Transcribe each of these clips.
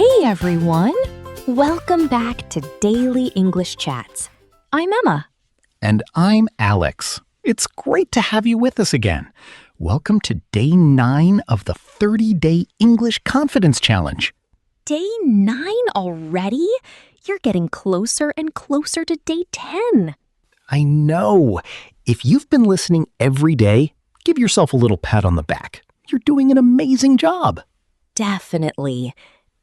Hey everyone! Welcome back to Daily English Chats. I'm Emma. And I'm Alex. It's great to have you with us again. Welcome to Day 9 of the 30-Day English Confidence Challenge. Day 9 already? You're getting closer and closer to Day 10. I know. If you've been listening every day, give yourself a little pat on the back. You're doing an amazing job. Definitely.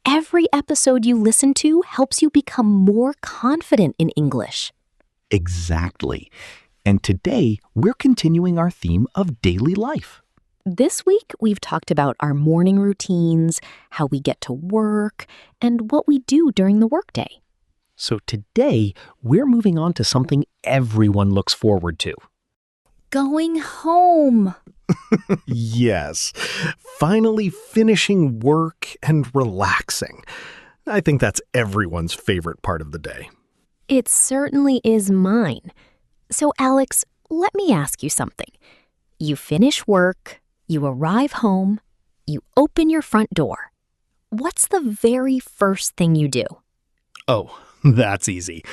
Every episode you listen to helps you become more confident in English. Exactly. And today, we're continuing our theme of daily life. This week, we've talked about our morning routines, how we get to work, and what we do during the workday. So today, we're moving on to something everyone looks forward to. Going home. Yes, finally finishing work and relaxing. I think that's everyone's favorite part of the day. It certainly is mine. So, Alex, let me ask you something. You finish work, you arrive home, you open your front door. What's the very first thing you do? Oh, that's easy.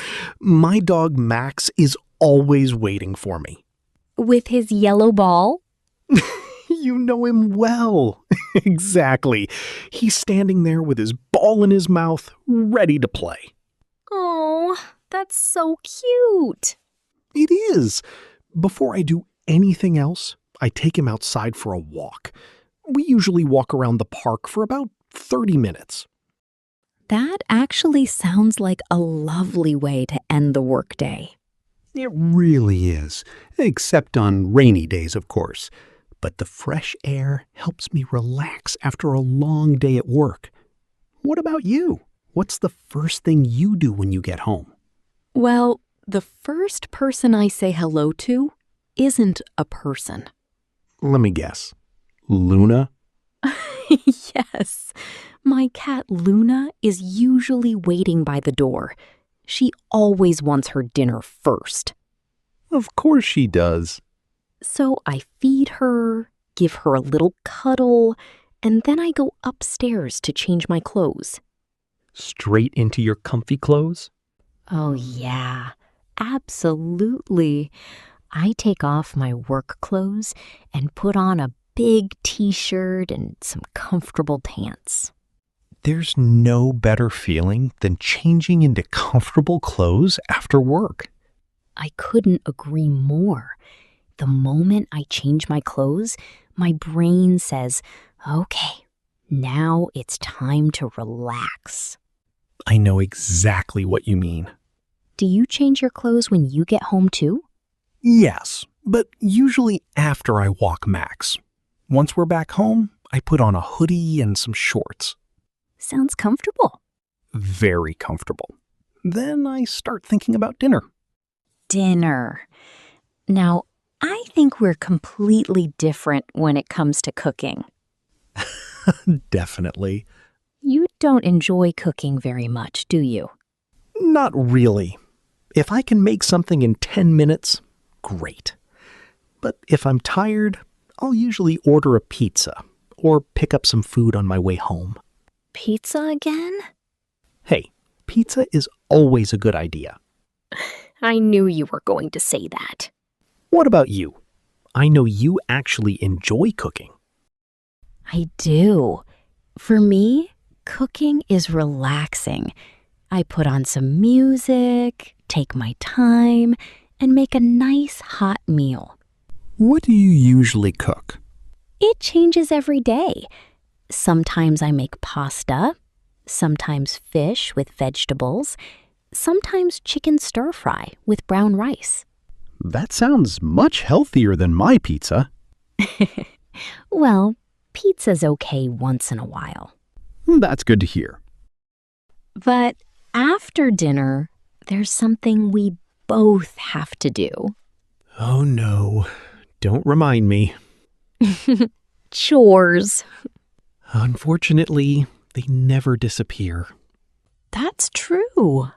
My dog Max is always waiting for me. With his yellow ball? You know him well. Exactly. He's standing there with his ball in his mouth, ready to play. Oh, that's so cute. It is. Before I do anything else, I take him outside for a walk. We usually walk around the park for about 30 minutes. That actually sounds like a lovely way to end the workday. It really is, except on rainy days, of course. But the fresh air helps me relax after a long day at work. What about you? What's the first thing you do when you get home? Well, the first person I say hello to isn't a person. Let me guess. Luna? Yes. My cat Luna is usually waiting by the door. She always wants her dinner first. Of course she does. So I feed her, give her a little cuddle, and then I go upstairs to change my clothes. Straight into your comfy clothes? Oh, yeah, absolutely. I take off my work clothes and put on a big t-shirt and some comfortable pants. There's no better feeling than changing into comfortable clothes after work. I couldn't agree more. The moment I change my clothes, my brain says, okay, now it's time to relax. I know exactly what you mean. Do you change your clothes when you get home too? Yes, but usually after I walk Max. Once we're back home, I put on a hoodie and some shorts. Sounds comfortable. Very comfortable. Then I start thinking about dinner. Dinner. Now, I think we're completely different when it comes to cooking. Definitely. You don't enjoy cooking very much, do you? Not really. If I can make something in 10 minutes, great. But if I'm tired, I'll usually order a pizza or pick up some food on my way home. Pizza again? Hey, pizza is always a good idea. I knew you were going to say that. What about you? I know you actually enjoy cooking. I do. For me, cooking is relaxing. I put on some music, take my time, and make a nice hot meal. What do you usually cook? It changes every day. Sometimes I make pasta, sometimes fish with vegetables, sometimes chicken stir-fry with brown rice. That sounds much healthier than my pizza. Well, pizza's okay once in a while. That's good to hear. But after dinner, there's something we both have to do. Oh no, don't remind me. Chores. Unfortunately, they never disappear. That's true.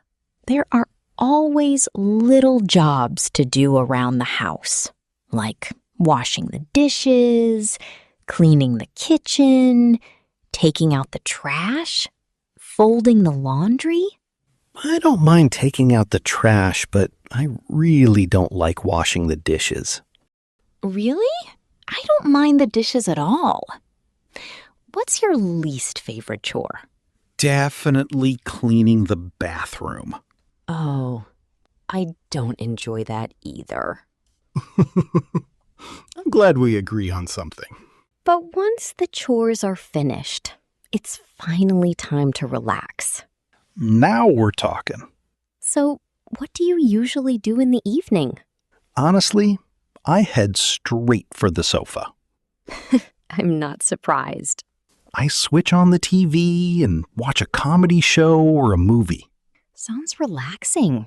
There are always little jobs to do around the house, like washing the dishes, cleaning the kitchen, taking out the trash, folding the laundry? I don't mind taking out the trash, but I really don't like washing the dishes. Really? I don't mind the dishes at all. What's your least favorite chore? Definitely cleaning the bathroom. Oh, I don't enjoy that either. I'm glad we agree on something. But once the chores are finished, it's finally time to relax. Now we're talking. So, what do you usually do in the evening? Honestly, I head straight for the sofa. I'm not surprised. I switch on the TV and watch a comedy show or a movie. Sounds relaxing.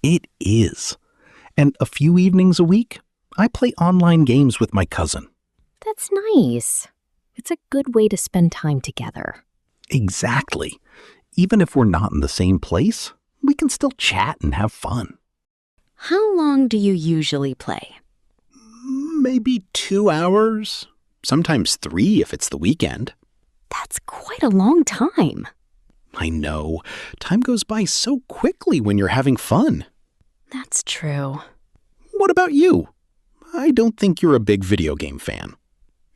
It is. And a few evenings a week, I play online games with my cousin. That's nice. It's a good way to spend time together. Exactly. Even if we're not in the same place, we can still chat and have fun. How long do you usually play? Maybe 2 hours, sometimes 3 if it's the weekend. That's quite a long time. I know. Time goes by so quickly when you're having fun. That's true. What about you? I don't think you're a big video game fan.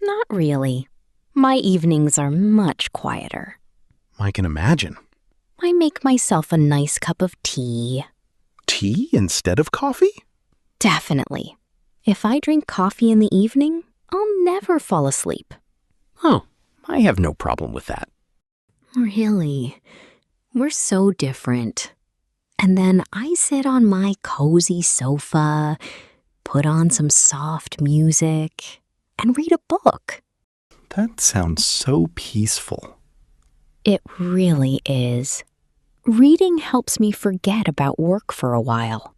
Not really. My evenings are much quieter. I can imagine. I make myself a nice cup of tea. Tea instead of coffee? Definitely. If I drink coffee in the evening, I'll never fall asleep. Oh, I have no problem with that. Really? We're so different. And then I sit on my cozy sofa, put on some soft music, and read a book. That sounds so peaceful. It really is. Reading helps me forget about work for a while.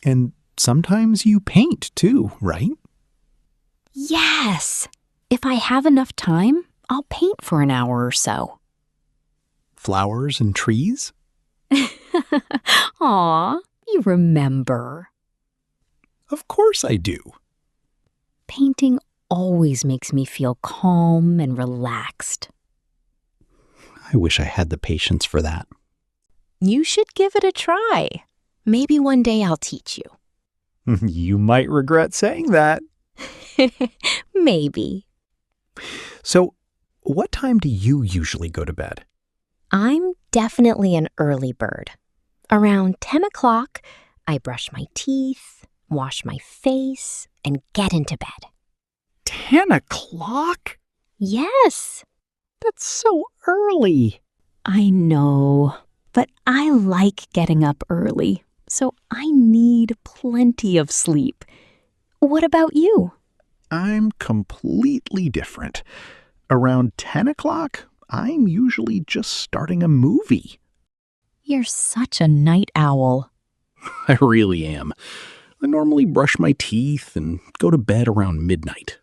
And sometimes you paint too, right? Yes! If I have enough time, I'll paint for an hour or so. Flowers and trees? Aw, you remember. Of course I do. Painting always makes me feel calm and relaxed. I wish I had the patience for that. You should give it a try. Maybe one day I'll teach you. You might regret saying that. Maybe. So, what time do you usually go to bed? I'm definitely an early bird. Around 10 o'clock, I brush my teeth, wash my face, and get into bed. 10 o'clock? Yes, That's so early. I know, but I like getting up early, so I need plenty of sleep. What about you? I'm completely different. Around 10 o'clock, I'm usually just starting a movie. You're such a night owl. I really am. I normally brush my teeth and go to bed around midnight.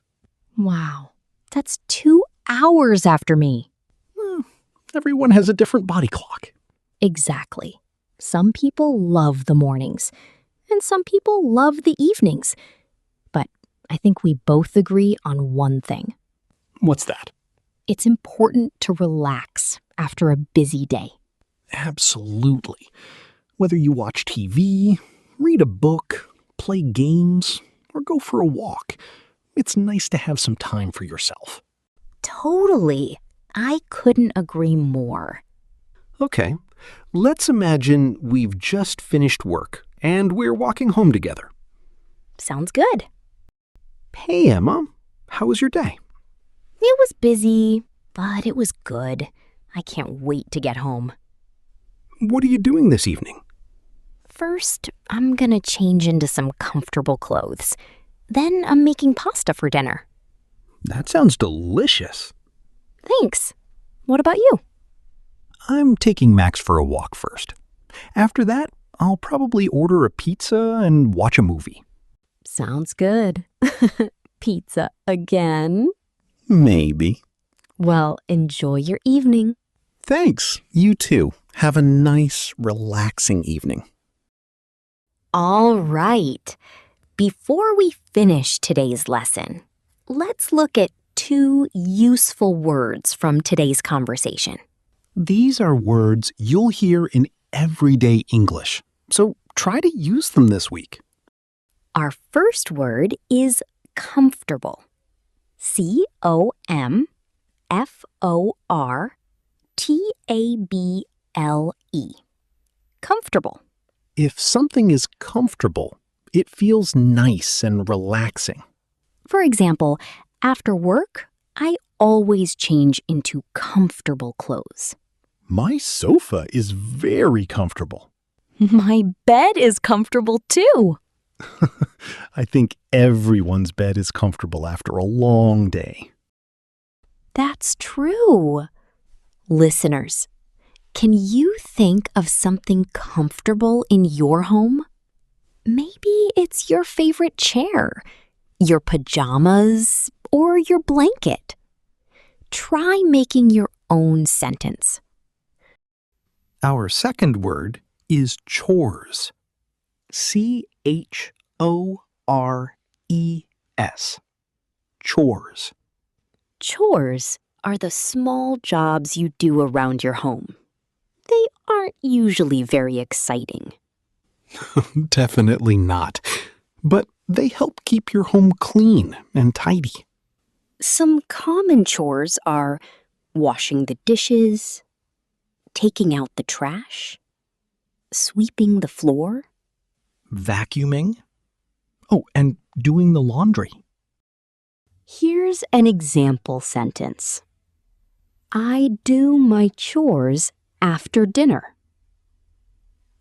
Wow, that's 2 hours after me. Everyone has a different body clock. Exactly. Some people love the mornings, and some people love the evenings. But I think we both agree on one thing. What's that? It's important to relax after a busy day. Absolutely. Whether you watch TV, read a book, play games, or go for a walk, it's nice to have some time for yourself. Totally. I couldn't agree more. Okay, let's imagine we've just finished work and we're walking home together. Sounds good. Hey, Emma, how was your day? It was busy, but it was good. I can't wait to get home. What are you doing this evening? First, I'm gonna change into some comfortable clothes. Then I'm making pasta for dinner. That sounds delicious. Thanks. What about you? I'm taking Max for a walk first. After that, I'll probably order a pizza and watch a movie. Sounds good. Pizza again? Maybe. Well, enjoy your evening. Thanks. You too. Have a nice, relaxing evening. All right. Before we finish today's lesson, let's look at 2 useful words from today's conversation. These are words you'll hear in everyday English, so try to use them this week. Our first word is comfortable. C-O-M-F-O-R-T-A-B-L-E. Comfortable. If something is comfortable, it feels nice and relaxing. For example, after work, I always change into comfortable clothes. My sofa is very comfortable. My bed is comfortable too. I think everyone's bed is comfortable after a long day. That's true. Listeners, can you think of something comfortable in your home? Maybe it's your favorite chair, your pajamas, or your blanket. Try making your own sentence. Our second word is chores. C-H-O-R-E-S. Chores. Chores are the small jobs you do around your home. They aren't usually very exciting. Definitely not. But they help keep your home clean and tidy. Some common chores are washing the dishes, taking out the trash, sweeping the floor. Vacuuming. Oh, and doing the laundry. Here's an example sentence. I do my chores after dinner.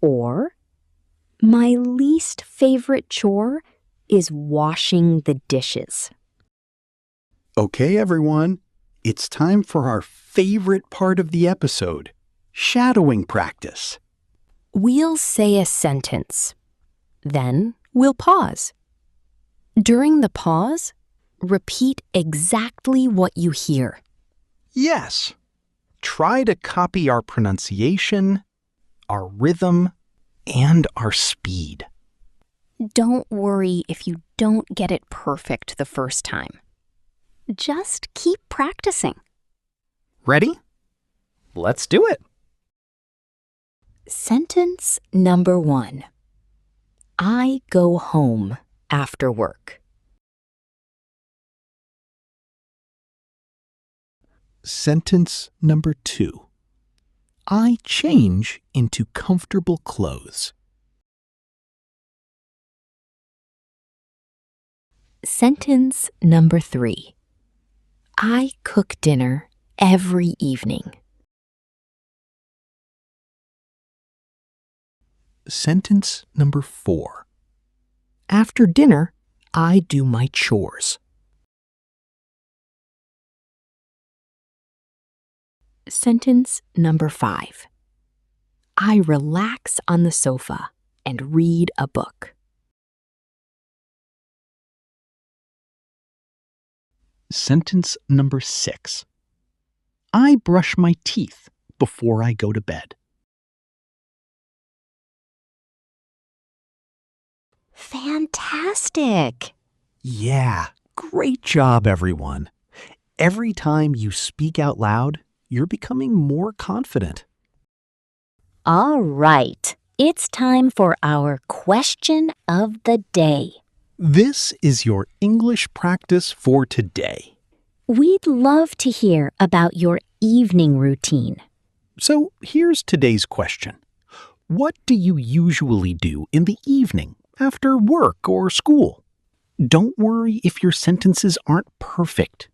Or, my least favorite chore is washing the dishes. Okay, everyone, it's time for our favorite part of the episode, shadowing practice. We'll say a sentence. Then we'll pause. During the pause, repeat exactly what you hear. Yes. Try to copy our pronunciation, our rhythm, and our speed. Don't worry if you don't get it perfect the first time. Just keep practicing. Ready? Let's do it. Sentence number 1. I go home after work. Sentence number 2. I change into comfortable clothes. Sentence number 3. I cook dinner every evening. Sentence number 4. After dinner, I do my chores. Sentence number 5. I relax on the sofa and read a book. Sentence number 6. I brush my teeth before I go to bed. Fantastic! Yeah, great job, everyone. Every time you speak out loud, you're becoming more confident. All right, it's time for our question of the day. This is your English practice for today. We'd love to hear about your evening routine. So here's today's question. What do you usually do in the evening after work or school? Don't worry if your sentences aren't perfect.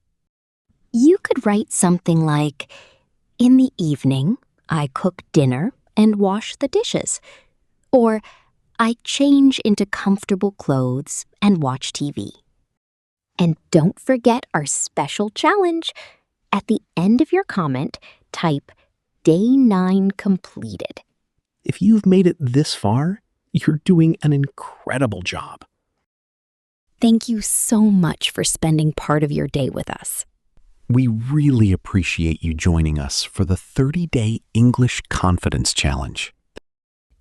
You could write something like, in the evening, I cook dinner and wash the dishes. Or, I change into comfortable clothes and watch TV. And don't forget our special challenge. At the end of your comment, type Day 9 completed. If you've made it this far, you're doing an incredible job. Thank you so much for spending part of your day with us. We really appreciate you joining us for the 30-Day English Confidence Challenge.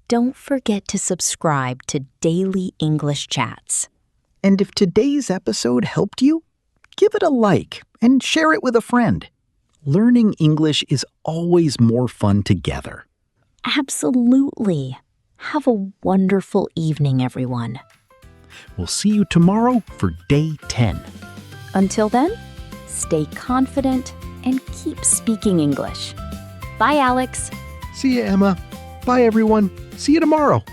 Don't forget to subscribe to Daily English Chats. And if today's episode helped you, give it a like and share it with a friend. Learning English is always more fun together. Absolutely. Have a wonderful evening, everyone. We'll see you tomorrow for day 10. Until then, stay confident and keep speaking English. Bye, Alex. See you, Emma. Bye, everyone. See you tomorrow.